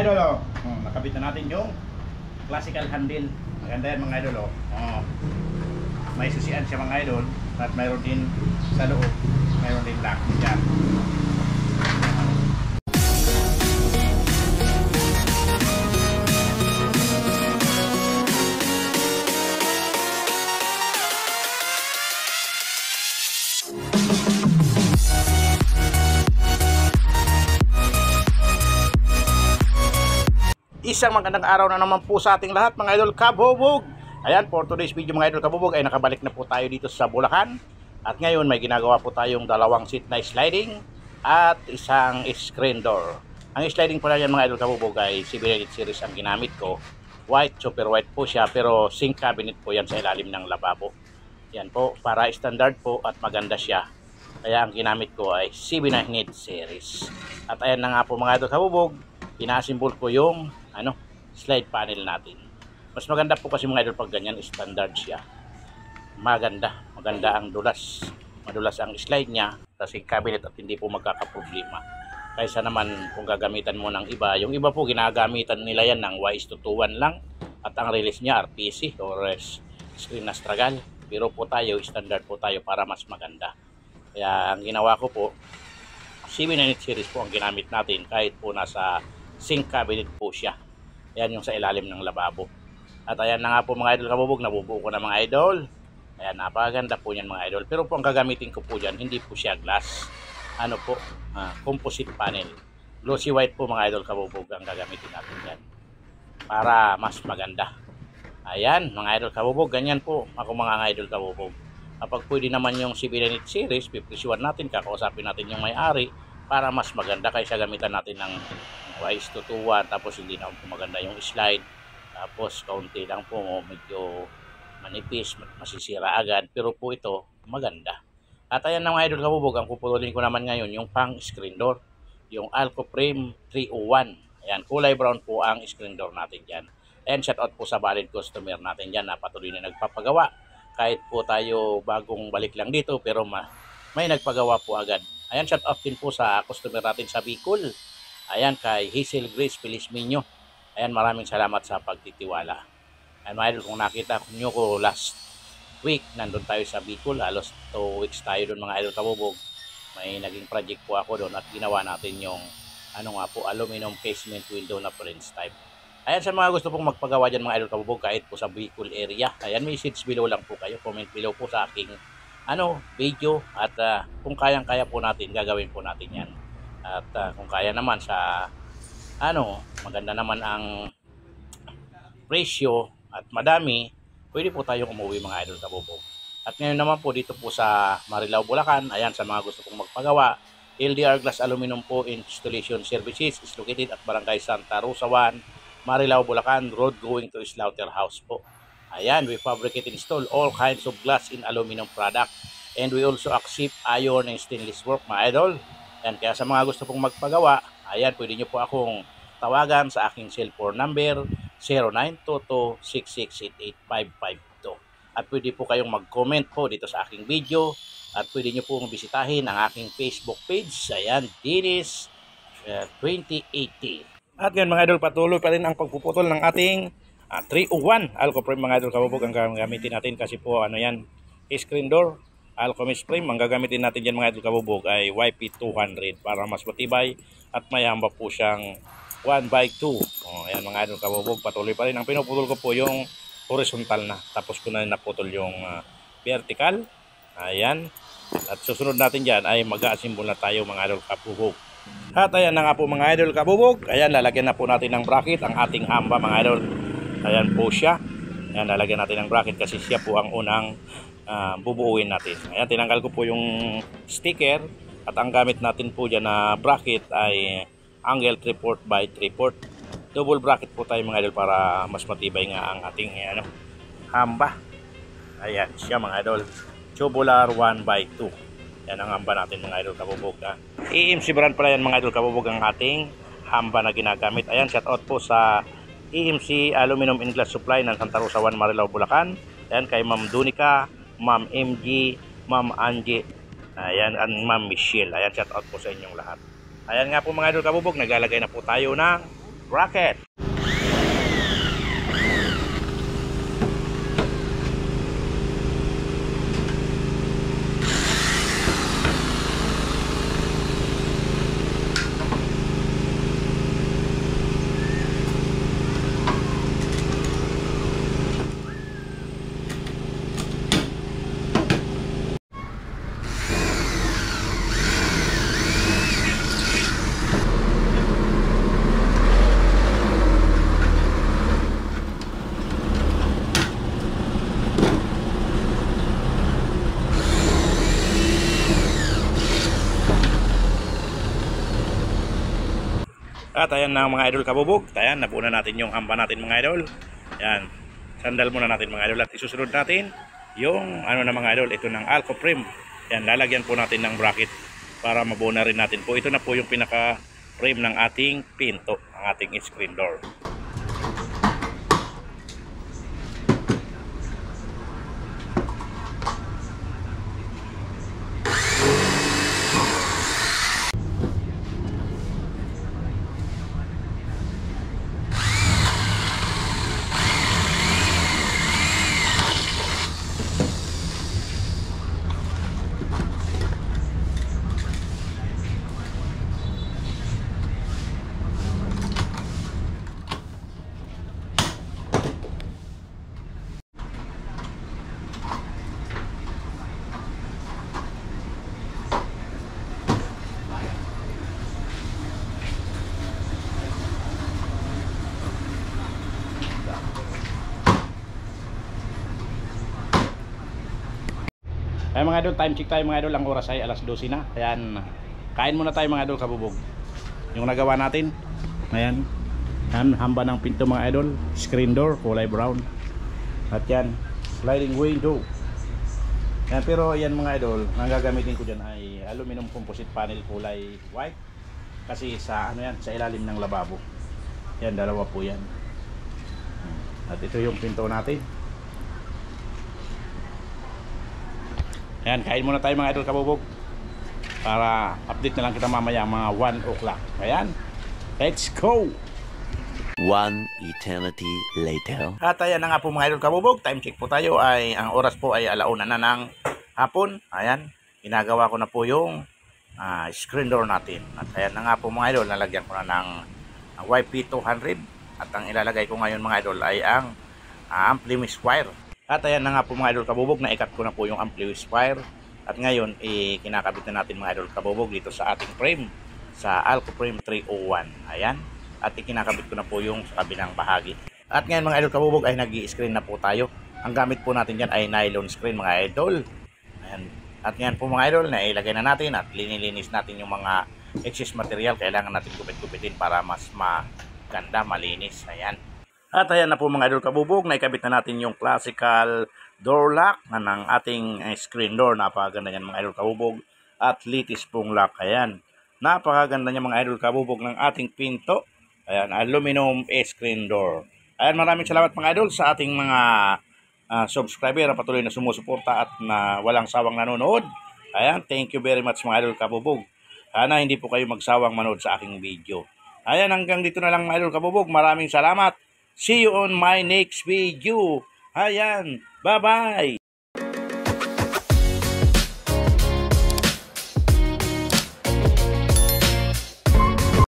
idol, oh. Nakabit na natin yung classical handle. Maganda yan mga idol, oh. May susian siya mga idol. At mayroon din sa loob, mayroon din lock dyan. Isang magandang araw na naman po sa ating lahat mga idol kabubog. Ayan, for today's video mga idol kabubog ay nakabalik na po tayo dito sa Bulacan. At ngayon may ginagawa po tayong dalawang seat na sliding at isang screen door. Ang sliding pala yan mga idol kabubog ay CB series ang ginamit ko. White, super white po siya, pero sink cabinet po yan sa ilalim ng lababo. Yan po, para standard po at maganda siya. Kaya ang ginamit ko ay CB series. At ayan na nga po mga idol kabubog, pinasimbol ko yung slide panel natin. Mas maganda po kasi mga idol pag ganyan standard siya. Maganda ang dulas. Madulas ang slide niya kasi cabinet at hindi po magkakaproblema. Kaysa naman kung gagamitan mo ng iba, yung iba po ginagamitan nila yan ng Y221 lang at ang release niya RPC or screen na stragal. Pero po tayo, standard po tayo para mas maganda. Kaya ang ginawa ko po, CB series po ang ginamit natin kahit po nasa sink cabinet po siya. Ayan yung sa ilalim ng lababo. At ayan na nga po mga idol kabubog, nabubuo ko na mga idol. Ayan, napakaganda po yan mga idol. Pero po ang gagamitin ko po dyan, hindi po siya glass. Composite panel. Glossy white po mga idol kabubog ang gagamitin natin dyan. Para mas maganda. Ayan mga idol kabubog, ganyan po ako mga idol kabubog. Kapag pwede naman yung CB series, pipresyuan natin, kakausapin natin yung may-ari para mas maganda kaysa gamitan natin ng Y221 tapos hindi na po maganda yung slide, tapos kaunti lang po medyo manipis, masisira agad, pero po ito maganda. At ayan na mga idol kabubog, ang puputulin ko naman ngayon yung pang screen door, yung Alcoprem 301. Ayan, kulay brown po ang screen door natin dyan. Ayan, shout out po sa valid customer natin dyan na patuloy na nagpapagawa. Kahit po tayo bagong balik lang dito, pero may nagpagawa po agad. Ayan, shout out din po sa customer natin sa Bicol. Ayan, kay Hazel Grace Felizminyo. Ayan, maraming salamat sa pagtitiwala. Ayan mga idol, kung nakita nyo ko last week, nandun tayo sa Bicol. Halos 2 weeks tayo doon mga idol kabubog. May naging project po ako doon at ginawa natin yung aluminum casement window na French type. Ayan, sa mga gusto pong magpagawa dyan mga idol kabubog, kahit po sa Bicol area. Ayan, message below lang po kayo. Comment below po sa aking video. At kung kayang-kaya po natin, gagawin po natin yan. At kung kaya naman sa maganda naman ang presyo at madami, pwede po tayong umuwi mga idol kabubog. At ngayon naman po dito po sa Marilao, Bulacan, ayan, sa mga gusto pong magpagawa, LDR Glass Aluminum po Installation Services is located at Barangay Santa Rosa 1, Marilao, Bulacan, road going to Slaughterhouse po. Ayan, we fabricate and install all kinds of glass in aluminum product, and we also accept iron and stainless work mga idol. Ayan, kaya sa mga gusto pong magpagawa, ayan, pwede nyo po akong tawagan sa aking cellphone number 0922-6688-552. At pwede po kayong mag-comment po dito sa aking video. At pwede nyo pong bisitahin ang aking Facebook page. Ayan, Dennis 2080. At ngayon mga idol, patuloy pa rin ang pagpuputol ng ating 301 Alcoprem mga idol kabubog. Ang gamitin natin kasi po screen door Alcomis frame. Ang gagamitin natin dyan mga idol kabubog ay YP200 para mas matibay at may hamba po siyang 1x2. Ayan mga idol kabubog, patuloy pa rin. Ang pinuputol ko po yung horizontal na. Tapos ko na naputol yung vertical. Ayan. At susunod natin dyan ay mag-aasimbol na tayo mga idol kabubog. At ayan na nga po mga idol kabubog. Ayan, lalagyan na po natin ng bracket ang ating hamba mga idol. Ayan po siya. Ayan, lalagyan natin ng bracket kasi siya po ang unang bubuuin natin. Ayan, tinanggal ko po yung sticker at ang gamit natin po dyan na bracket ay angle 3/4 by 3/4. Double bracket po tayo mga idol para mas matibay nga ang ating hamba. Ayan siya mga idol, tubular 1x2. Yan ang hamba natin mga idol kabubog. EMC brand pala yan mga idol kabubog ang ating hamba na ginagamit. Ayan, shout out po sa EMC Aluminum and Glass Supply ng Santa Rosa 1, Marilao, Bulacan. Ayan, kay Ma'am Dunica, Ma'am MG, Ma'am Angie, ayan, and Ma'am Michelle. Ayan, shout out po sa inyong lahat. Ayan nga po mga idol kabubog, naglalagay na po tayo ng bracket. At ayan na mga idol kabubog. Ayan, nabuo na natin yung hamba natin mga idol. Ayan, sandal muna natin mga idol. At isusunod natin yung ano na mga idol, ito ng Alcoprim. Ayan, lalagyan po natin ng bracket para mabuo na rin natin po. Ito na po yung pinaka frame ng ating pinto, ang ating screen door. Ayan mga idol, time check tayo mga idol. Ang oras ay alas 12 na. Ayan, kain muna tayo mga idol kabubog. Yung nagawa natin, ayan, yan, hamba ng pinto mga idol. Screen door, kulay brown. At yan, sliding window. Yan, pero yan mga idol, ang gagamitin ko dyan ay aluminum composite panel kulay white. Kasi sa ano yan, sa ilalim ng lababo. Yan, dalawa po yan. At ito yung pinto natin. Ayan, kain muna tayo mga idol kabubog. Para update na lang kita mamaya mga 1 o'clock. Ayan, let's go! 1 eternity later. At ayan na nga po mga idol kabubog. Time check po tayo ay ang oras po ay 1:00 na ng hapon. Ayan, ginagawa ko na po yung screen door natin. At ayan na nga po mga idol, nalagyan ko na ng YP200. At ang ilalagay ko ngayon mga idol ay ang Amplimis wire. At ayan na nga po mga idol kabubog, naikat ko na po yung Amplimis wire. At ngayon, kinakabit na natin mga idol kabubog dito sa ating frame, sa Alcoprim 301. Ayan, at ikinakabit ko na po yung sa kabilang bahagi. At ngayon mga idol kabubog ay nag-i-screen na po tayo. Ang gamit po natin dyan ay nylon screen mga idol. Ayan. At ngayon po mga idol, nailagay na natin at linilinis natin yung mga excess material. Kailangan natin gupit-gupitin para mas maganda, malinis. Ayan. At ayan na po mga idol kabubog, naikabit na natin yung classical door lock ng ating screen door. Napakaganda niyan mga idol kabubog. At litis pong lock. Ayan. Napakaganda niyan mga idol kabubog ng ating pinto. Ayan, aluminum screen door. Ayan, maraming salamat mga idol sa ating mga subscriber na patuloy na sumusuporta at na walang sawang nanonood. Ayan, thank you very much mga idol kabubog. Sana hindi po kayo magsawang manood sa aking video. Ayan, hanggang dito na lang mga idol kabubog. Maraming salamat. See you on my next video. Ayan. Bye-bye.